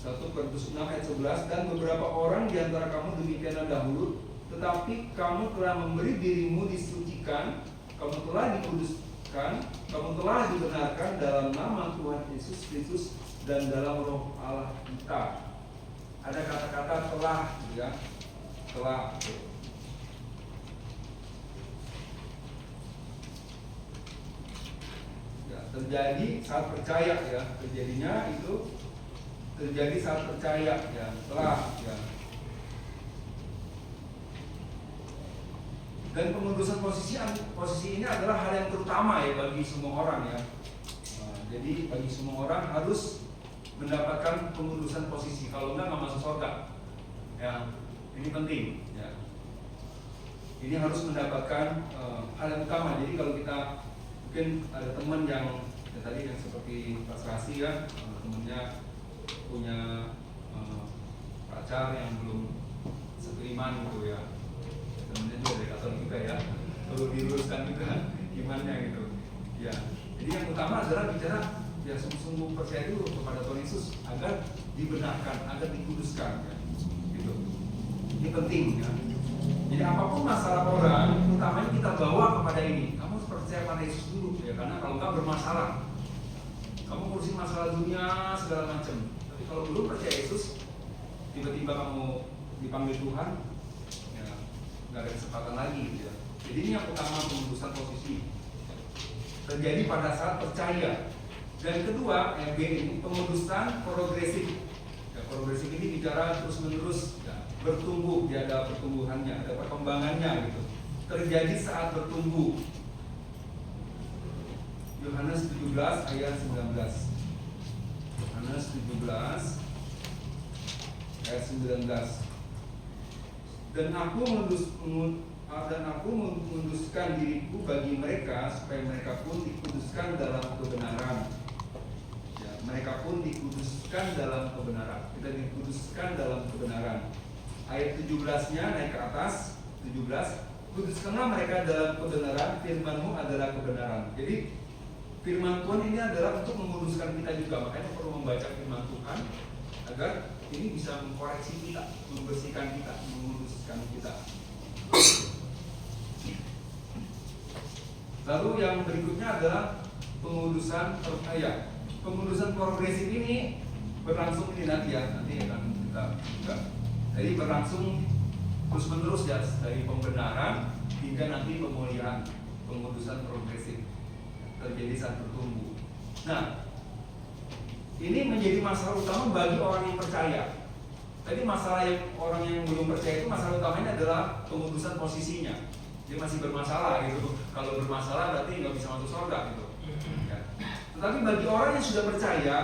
1 Korintus 6 ayat 11. Dan beberapa orang di antara kamu demikianlah dahulu, tetapi kamu telah memberi dirimu disucikan, kamu telah dikuduskan, kamu telah dibenarkan dalam nama Tuhan Yesus Kristus dan dalam Roh Allah kita. ada kata-kata telah, ya, telah. Ya, terjadi saat percaya, ya, terjadinya itu terjadi saat percaya, ya, telah, ya. Dan pengundusan posisi ini adalah hal yang terutama ya bagi semua orang ya. Jadi bagi semua orang harus mendapatkan pengundusan posisi. Kalau enggak masuk surga. Ya, ini penting. Ya. Ini harus mendapatkan hal yang utama. Jadi kalau kita mungkin ada teman yang ya tadi yang seperti Pak Serasi ya, temannya punya pacar yang belum seiman gitu ya. Temennya juga dari Katolik juga ya, perlu diluruskan juga imannya gitu. Ya, jadi yang utama adalah bicara ya sungguh-sungguh percaya dulu kepada Tuhan Yesus agar dibenarkan, agar dikuduskan, ya. Gitu. Ini penting ya. Jadi apapun masalah orang, utamanya kita bawa kepada ini. Kamu harus percaya pada Yesus dulu, ya karena kalau enggak bermasalah. Kamu ngurusin masalah dunia segala macam. Tapi kalau belum percaya Yesus, tiba-tiba kamu dipanggil Tuhan, nggak ada kesempatan lagi gitu ya. Jadi ini yang utama pengundusan posisi terjadi pada saat percaya. Dan kedua, yang B ini pengundusan progresif. Ya, progresif ini bicara terus menerus ya, bertumbuh, dia ada pertumbuhannya, ada perkembangannya gitu. Terjadi saat bertumbuh. Yohanes 17 ayat 19. Yohanes 17 ayat 19. Dan aku menguduskan diriku bagi mereka supaya mereka pun dikuduskan dalam kebenaran. Ya, mereka pun dikuduskan dalam kebenaran. Kita dikuduskan dalam kebenaran. Ayat 17-nya naik ke atas. 17. Kuduskanlah mereka dalam kebenaran. Firman-Mu adalah kebenaran. Jadi firman Tuhan ini adalah untuk menguduskan kita juga. Makanya perlu membaca firman Tuhan agar ini bisa mengkoreksi kita, membersihkan kita, menguduskan kita. Lalu yang berikutnya adalah pengudusan percaya. Pengudusan progresif ini berlangsung ini nanti ya, nanti akan kita buka. Jadi berlangsung terus menerus ya dari pembenaran hingga nanti pemulihan. Pengudusan progresif terjadi saat bertumbuh. Nah, ini menjadi masalah utama bagi orang yang percaya. Tadi masalah yang orang yang belum percaya itu masalah utamanya adalah pengudusan posisinya. Dia masih bermasalah gitu. Kalau bermasalah berarti nggak bisa masuk surga gitu. Ya. Tetapi bagi orang yang sudah percaya,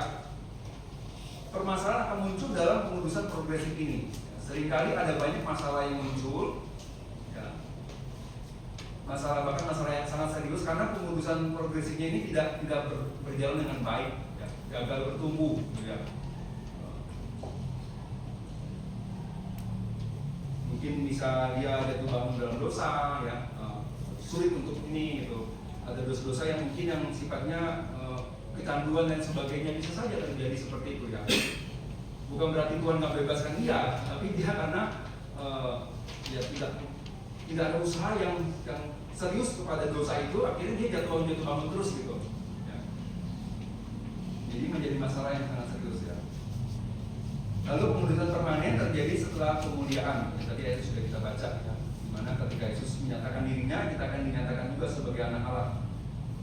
permasalahan akan muncul dalam pengudusan progresif ini. Seringkali ada banyak masalah yang muncul, ya. Bahkan masalah yang sangat serius karena pengudusan progresifnya ini tidak berjalan dengan baik. Gagal bertumbuh, gitu ya. Mungkin bisa dia ada bangun dalam dosa, ya, sulit untuk ini, gitu. Ada dosa-dosa yang mungkin yang sifatnya kecanduan dan sebagainya, bisa saja terjadi seperti itu ya. Bukan berarti Tuhan nggak bebaskan dia, tapi dia karena ya tidak ada usaha yang serius kepada dosa itu, akhirnya dia jatuh bangun terus gitu. Jadi menjadi masalah yang sangat serius ya. Lalu pengudusan permanen terjadi setelah pemuliaan. Tadi ayat sudah kita baca ya. Dimana ketika Yesus menyatakan dirinya, kita akan dinyatakan juga sebagai anak Allah.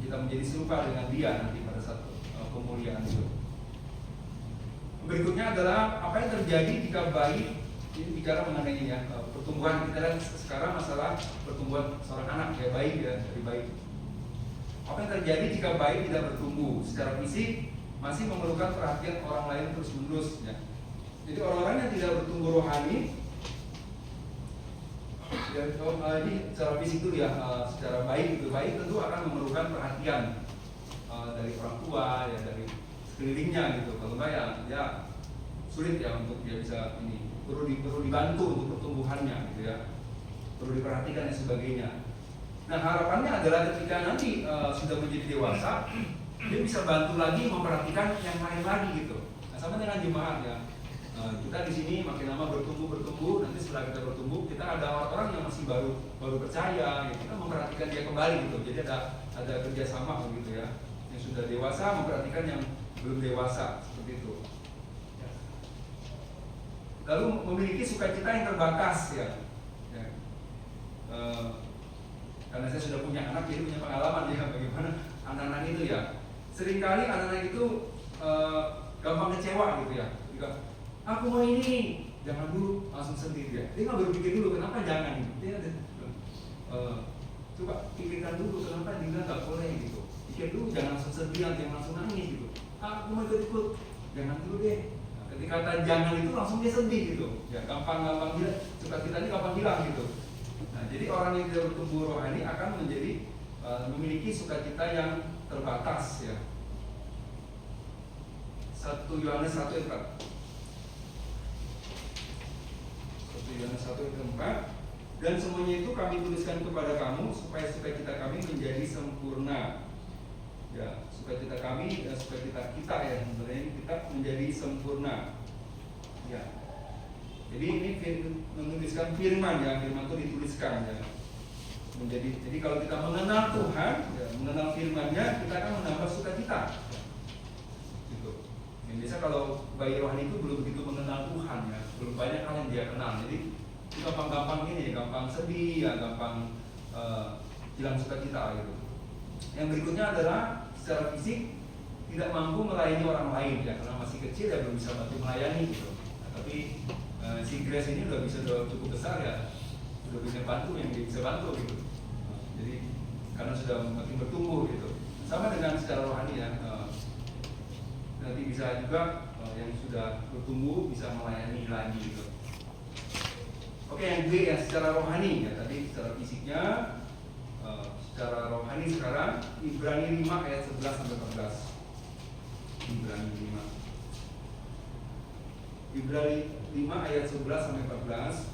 Kita menjadi serupa dengan Dia nanti pada saat pemuliaan itu. Berikutnya adalah apa yang terjadi jika bayi, ini bicara mengenai ini ya, pertumbuhan. Kita lihat sekarang masalah pertumbuhan seorang anak ya, bayi ya, dari bayi. Apa yang terjadi jika bayi tidak bertumbuh secara fisik, masih memerlukan perhatian orang lain terus-menerus ya. Jadi orang-orang yang tidak bertumbuh rohani ya, ini secara fisik itu ya, secara baik itu baik tentu akan memerlukan perhatian dari orang tua ya, dari sekelilingnya gitu. Kalau enggak ya sulit ya untuk dia bisa ini, perlu dibantu untuk pertumbuhannya gitu ya, perlu diperhatikan dan sebagainya. Nah harapannya adalah ketika nanti sudah menjadi dewasa, dia bisa bantu lagi memperhatikan yang lain lagi gitu. Nah, sama dengan jemaat ya. Kita di sini makin lama bertumbuh. Nanti setelah kita bertumbuh, kita ada orang yang masih baru percaya, ya, kita memperhatikan dia kembali gitu. Jadi ada kerjasama gitu ya. Yang sudah dewasa memperhatikan yang belum dewasa seperti itu. Ya. lalu memiliki sukacita yang terbatas ya. Ya. Karena saya sudah punya anak, jadi punya pengalaman ya bagaimana anak-anak itu ya. Seringkali anak-anak itu gampang kecewa gitu ya. Jika aku mau ini, jangan dulu langsung sedih dia. Dia nggak berpikir dulu kenapa jangan. Dia coba pikirkan dulu kenapa dia nggak boleh gitu. Pikir dulu, jangan langsung sedih, jangan langsung nangis gitu. Aku mau ikut-ikut, jangan dulu deh. Nah, ketika kata jangan itu langsung dia sedih gitu. Ya gampang dia sukacitanya gampang hilang gitu. Nah, jadi orang yang tidak bertumbuh rohani akan menjadi memiliki sukacita yang terbatas ya. 1 Yohanes 1 ayat 4. 1 Yohanes 1 ayat 4. Dan semuanya itu kami tuliskan kepada kamu supaya sukacita kami menjadi sempurna. Ya, sukacita kami dan sukacita kita ya, sebenarnya kita menjadi sempurna. Ya. Jadi ini menuliskan firman ya, firman itu dituliskan ya. Jadi kalau kita mengenal Tuhan, ya, mengenal firman-Nya, kita akan menambah sukacita. Gitu. Yang biasa kalau bayi rohani itu belum begitu mengenal Tuhan ya, belum banyak hal yang dia kenal. Jadi gampang-gampang ini, gampang sedih ya, gampang hilang sukacita gitu. Yang berikutnya adalah secara fisik tidak mampu melayani orang lain ya, karena masih kecil ya belum bisa bantu melayani gitu. Nah, tapi si Grace ini udah cukup besar ya, udah bisa bantu yang dia bisa bantu gitu. Jadi karena sudah makin bertumbuh gitu. Sama dengan secara rohani ya, nanti bisa juga yang sudah bertumbuh bisa melayani lagi gitu. Oke, yang B ya secara rohani ya, tadi secara fisiknya. Secara rohani sekarang Ibrani 5 ayat 11 sampai 14. Ibrani 5 ayat 11 sampai 14.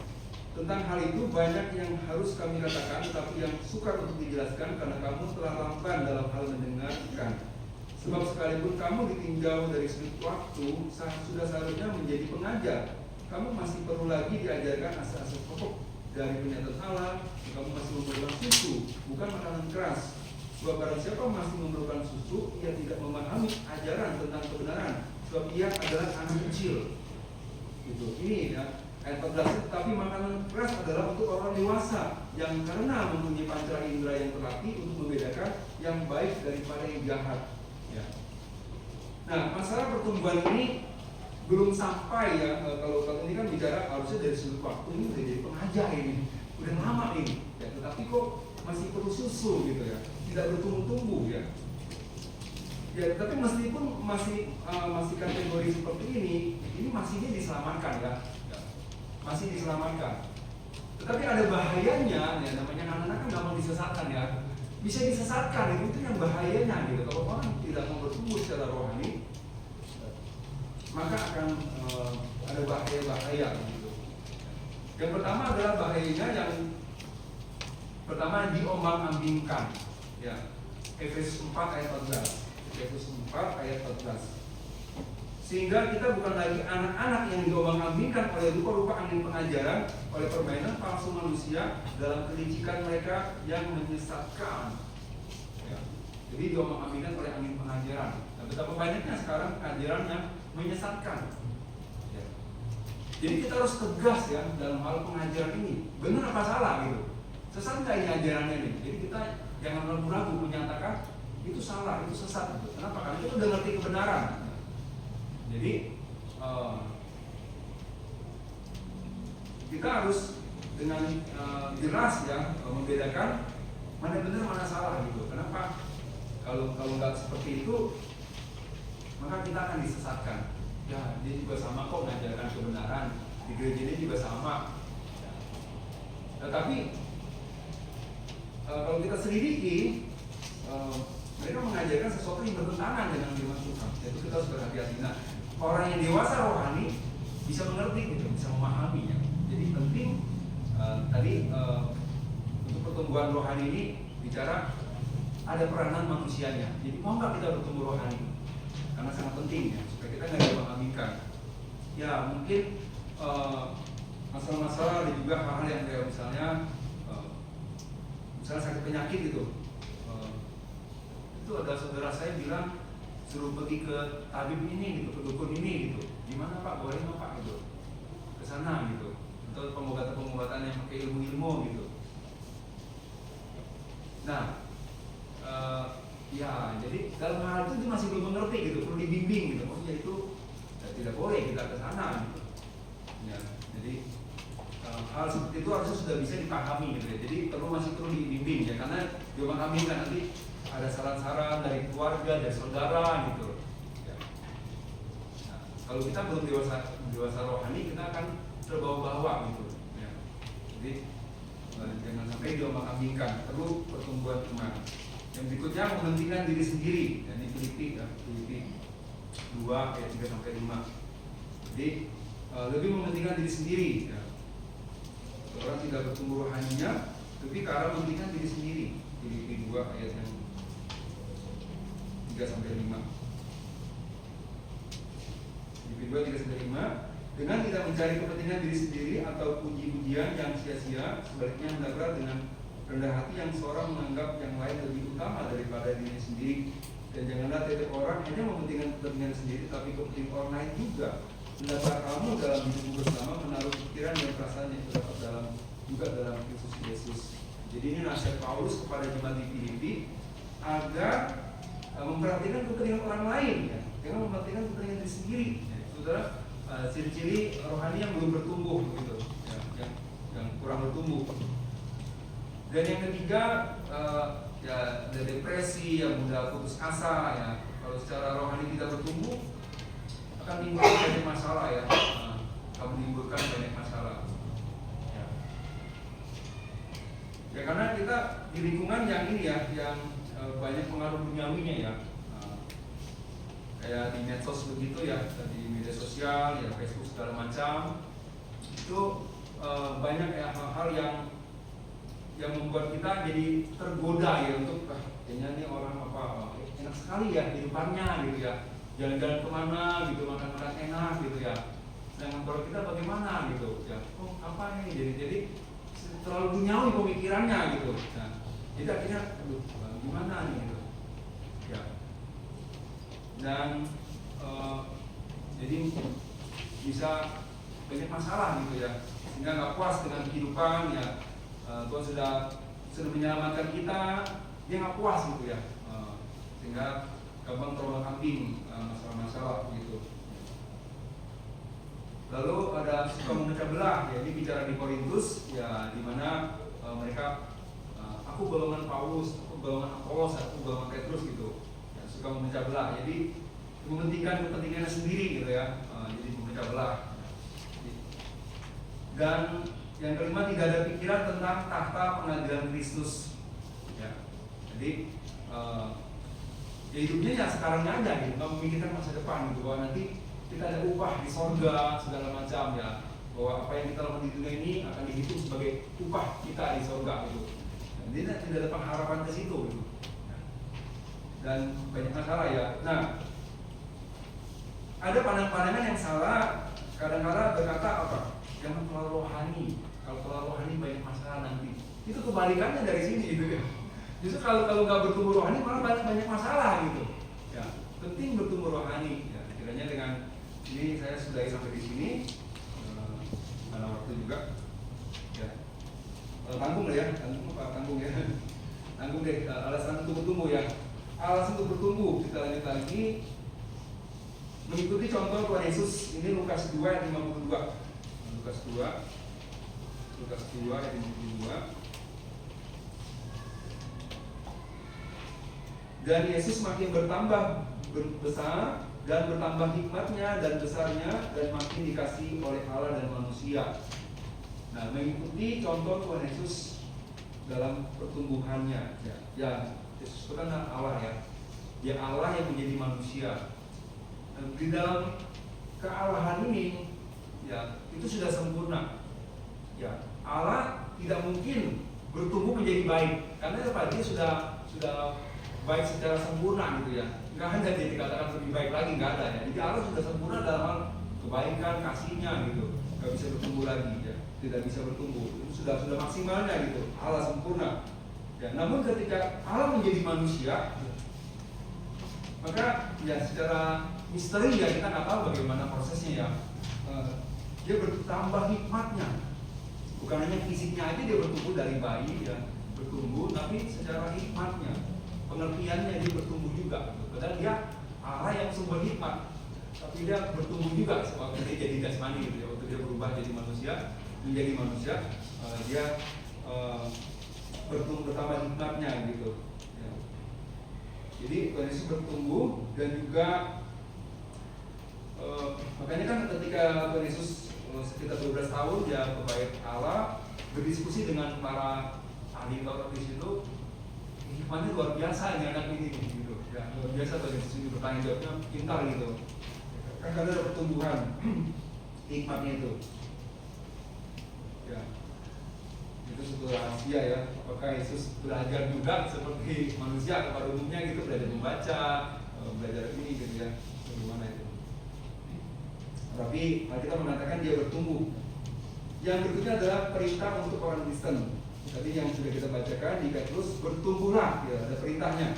Tentang hal itu banyak yang harus kami katakan, tetapi yang sukar untuk dijelaskan karena kamu telah lamban dalam hal mendengarkan. Sebab sekalipun kamu ditinjau dari sudut waktu, sudah seharusnya menjadi pengajar. Kamu masih perlu lagi diajarkan asas-asas pokok dari penyataan Allah. Kamu masih memerlukan susu, bukan makanan keras. Sebab barang siapa masih memerlukan susu, ia tidak memahami ajaran tentang kebenaran, sebab ia adalah anak kecil. Gitu. Ini ya ayat 14. Tetapi makanan keras adalah untuk orang dewasa yang karena mempunyai panca indera yang terlatih untuk membedakan yang baik daripada yang jahat. Ya. Nah, masalah pertumbuhan ini belum sampai ya. Kalau ini kan bicara harusnya dari sudut waktu, ini udah jadi pengajar ini, udah lama ini. Ya, tetapi kok masih perlu susu gitu ya, tidak bertumbuh-tumbuh ya. Ya, tapi meskipun masih kategori seperti ini masih dia diselamatkan ya. Masih diselamatkan. Tetapi ada bahayanya, ya, namanya anak-anak kan gampang disesatkan ya. Bisa disesatkan, itu yang bahayanya gitu. Kalau orang tidak mau bertumbuh secara rohani, maka akan ada bahaya-bahaya gitu. Yang pertama adalah bahayanya yang pertama diombang-ambingkan. Ya. Efesus 4 ayat 14. Efesus 4 ayat 14. Sehingga kita bukan lagi anak-anak yang diombang-ambingkan oleh rupa-rupa angin pengajaran, oleh permainan palsu manusia dalam kelicikan mereka yang menyesatkan. Ya. Jadi diombang-ambingkan oleh angin pengajaran. Dan betapa banyaknya sekarang ajaran yang menyesatkan. Ya. Jadi kita harus tegas ya dalam hal pengajaran ini. Benar apa salah gitu? Sesat nggak ini ajarannya ini? Jadi kita jangan ragu-ragu menyatakan itu salah, itu sesat. Gitu. Kenapa? Karena kita udah ngerti kebenaran. Jadi kita harus dengan jelas ya membedakan mana benar mana salah gitu. Kenapa? Kalau nggak seperti itu, maka kita akan disesatkan. Ya, dia juga sama kok mengajarkan kebenaran, di gereja ini juga sama. Tetapi kalau kita selidiki, mereka mengajarkan sesuatu yang bertentangan dengan firman Tuhan. Itu kita harus berhati-hati. Nah, orang yang dewasa rohani bisa mengerti gitu, bisa memahaminya. Jadi penting tadi untuk pertumbuhan rohani ini bicara ada peranan manusianya. Jadi mau nggak kita bertumbuh rohani? Karena sangat penting ya, supaya kita nggak memahamikan. Ya mungkin masalah-masalah dan juga hal-hal yang kayak misalnya sakit penyakit gitu. Itu ada saudara saya bilang suruh pergi ke tabib ini gitu, ke dukun ini gitu. Gimana Pak? Boleh nggak Pak gitu? sana gitu, atau pengobatan-pengobatan yang pakai ilmu-ilmu gitu. Nah, ya jadi dalam hal itu dia masih belum mengerti gitu, perlu dibimbing gitu. Oh ya itu ya, tidak boleh kita ke sana gitu. Ya, jadi hal seperti itu harusnya sudah bisa dipahami gitu ya. Jadi masih perlu dibimbing ya, karena dipahami kan nanti ada saran-saran dari keluarga, dari saudara gitu. Ya. Nah, kalau kita belum dewasa rohani, kita akan terbawa-bawa gitu. Ya. Jadi jangan sampai diombang-ambingkan, perlu pertumbuhan iman. Yang berikutnya mementingkan diri sendiri. Dan ini Filipi 2 ayat 3 sampai 5. Jadi lebih mementingkan diri sendiri. Ya. Orang tidak bertumbuh rohaninya, tapi karena mementingkan diri sendiri. Filipi 2 ayat yang 3 sampai 5. Filipi 2 3 sampai 5. Dengan tidak mencari kepentingan diri sendiri atau puji-pujian yang sia-sia, sebaliknya hendaklah dengan rendah hati yang seorang menganggap yang lain lebih utama daripada dirinya sendiri. Dan janganlah tiap orang hanya mementingkan kepentingan sendiri, tapi kepentingan orang lain juga. Hendaklah kamu dalam hidupmu bersama menaruh pikiran dan perasaan yang terdapat dalam Kristus Yesus. Jadi ini nasihat Paulus kepada jemaat di Filipi agar memperhatikan kepentingan orang lain, ya. Jangan memperhatikan kepentingan diri sendiri. Ya, saudara, ciri-ciri rohani yang belum bertumbuh gitu, ya, yang kurang bertumbuh. Dan yang ketiga, ya ada depresi, yang mudah putus asa, ya. Kalau secara rohani tidak bertumbuh, akan menimbulkan banyak masalah, ya. Akan menimbulkan banyak masalah. Ya karena kita di lingkungan yang ini ya, yang banyak pengaruh duniawinya ya. Kayak di medsos begitu ya, di media sosial, ya Facebook segala macam, itu banyak ya hal-hal yang membuat kita jadi tergoda ya untuk kayaknya ini orang apa enak sekali ya kehidupannya gitu ya, jalan-jalan kemana gitu, makan-makan enak gitu ya. Sedangkan kalau kita bagaimana gitu ya, oh apa ini jadi terlalu duniawi pemikirannya gitu. Nah, jadi akhirnya aduh gimana nih gitu ya. Dan jadi bisa banyak masalah gitu ya, sehingga nggak puas dengan kehidupan ya. Tuhan sudah menyelamatkan kita, dia nggak puas gitu ya, sehingga gampang terombang-ambing masalah-masalah gitu. Lalu ada suka memecah belah, ya ini bicara di Korintus ya, di mana mereka aku golongan Paulus, aku golongan Apolos, aku golongan Petrus gitu. Suka memecah belah, jadi mementingkan kepentingannya sendiri gitu ya, jadi memecah belah. Dan yang kelima, tidak ada pikiran tentang tahta pengadilan Kristus. Ya, jadi ya hidupnya ya sekarangnya aja gitu, nggak memikirkan masa depan gitu, bahwa nanti kita ada upah di sorga segala macam ya, bahwa apa yang kita lakukan di dunia ini akan dihitung sebagai upah kita di sorga gitu. Jadi tidak ada pengharapan ke situ gitu. Dan banyak masalah ya. Nah, ada pandangan yang salah, kadang-kadang berkata apa? Jangan terlalu rohani. Kalau terlalu rohani banyak masalah nanti. Itu kebalikannya dari sini gitu ya. Justru kalau nggak bertumbuh rohani malah banyak masalah gitu. Ya, penting bertumbuh rohani. Ya, kiranya dengan ini saya sudahi sampai di sini. Karena waktu juga. Ya. Tanggung lah ya, tanggung ya. Tanggung deh. Alasan untuk bertumbuh ya. Alasan untuk bertumbuh, kita lanjut lagi. Mengikuti contoh Tuhan Yesus, ini Lukas 2 ayat 52. Lukas 2 ayat 52. Dan Yesus makin bertambah besar dan bertambah hikmatnya dan besarnya dan makin dikasihi oleh Allah dan manusia. Nah, mengikuti contoh Tuhan Yesus dalam pertumbuhannya. Ya, Yesus itu kan Allah ya. Dia Allah yang menjadi manusia. Dan di dalam kealahan ini, ya itu sudah sempurna. Ya, Allah tidak mungkin bertumbuh menjadi baik karena apa? Dia sudah baik secara sempurna gitu ya. Nggak ada dia dikatakan lebih baik lagi, nggak ada ya. Jadi Allah sudah sempurna dalam hal kebaikan kasihnya gitu. Nggak bisa bertumbuh lagi ya. Tidak bisa bertumbuh. Itu sudah maksimalnya gitu. Allah sempurna. Ya, namun ketika Allah menjadi manusia, maka ya secara misteri ya kita nggak tahu bagaimana prosesnya ya. dia bertambah hikmatnya. Bukan hanya fisiknya aja dia bertumbuh dari bayi ya, bertumbuh, tapi secara hikmatnya, pengertiannya dia bertumbuh juga. Padahal dia Allah yang sumber hikmat, tapi dia bertumbuh juga waktu dia jadi jasmani gitu ya, waktu dia berubah jadi manusia, menjadi manusia, dia bertambah hikmatnya gitu. Ya. Jadi Tuhan Yesus bertumbuh dan juga makanya kan ketika Tuhan Yesus sekitar 12 tahun dia ke bait Allah berdiskusi dengan para ahli Taurat di situ, hikmatnya luar biasa ini anak ini gitu. Ya, luar biasa Tuhan Yesus ini bertanya jawabnya pintar gitu. Kan karena ada pertumbuhan hikmatnya itu. Ya. Itu suatu rahasia ya. Apakah Yesus belajar juga seperti manusia pada umumnya gitu, belajar membaca, belajar ini gitu ya. Bagaimana itu? Tapi kita mengatakan dia bertumbuh. Yang berikutnya adalah perintah untuk orang Kristen. Tadi yang sudah kita bacakan, jika terus bertumbuhlah, ya, ada perintahnya.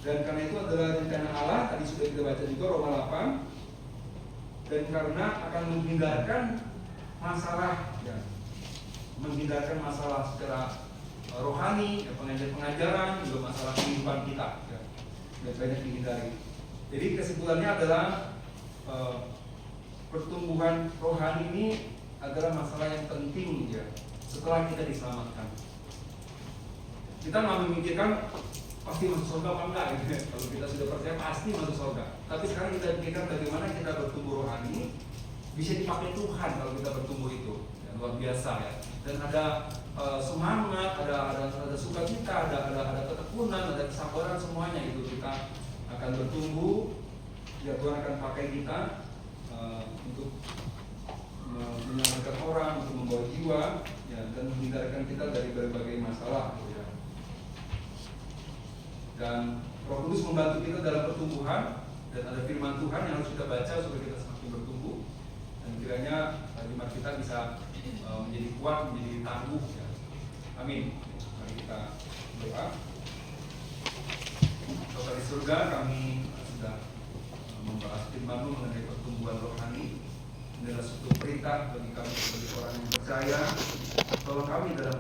Dan karena itu adalah rencana Allah, tadi sudah kita baca juga Roma 8. Dan karena akan menghindarkan masalah, ya, menghindarkan masalah secara rohani, ya, pengajaran, juga masalah kehidupan kita, ya, dan banyak dihindari. Jadi kesimpulannya adalah pertumbuhan rohani ini adalah masalah yang penting ya setelah kita diselamatkan. Kita nggak memikirkan pasti masuk surga apa enggak gitu. Kalau kita sudah percaya pasti masuk surga. Tapi sekarang kita pikirkan bagaimana kita bertumbuh rohani bisa dipakai Tuhan kalau kita bertumbuh itu. Ya, luar biasa ya. Dan ada semangat, ada sukacita, ada ketekunan, ada kesabaran, semuanya itu kita akan bertumbuh. Ya, Tuhan akan pakai kita untuk menyelamatkan orang, untuk membawa jiwa, ya, dan menghindarkan kita dari berbagai masalah, ya. Dan Roh Kudus membantu kita dalam pertumbuhan, dan ada firman Tuhan yang harus kita baca supaya kita semakin bertumbuh, dan kiranya iman kita bisa menjadi kuat, menjadi tangguh, ya. Amin. Mari kita doa. Bapa di surga, kami sudah membahas firman-Mu mengenai pertumbuhan rohani. Ini adalah suatu perintah bagi kami sebagai orang yang percaya bahwa kami dalam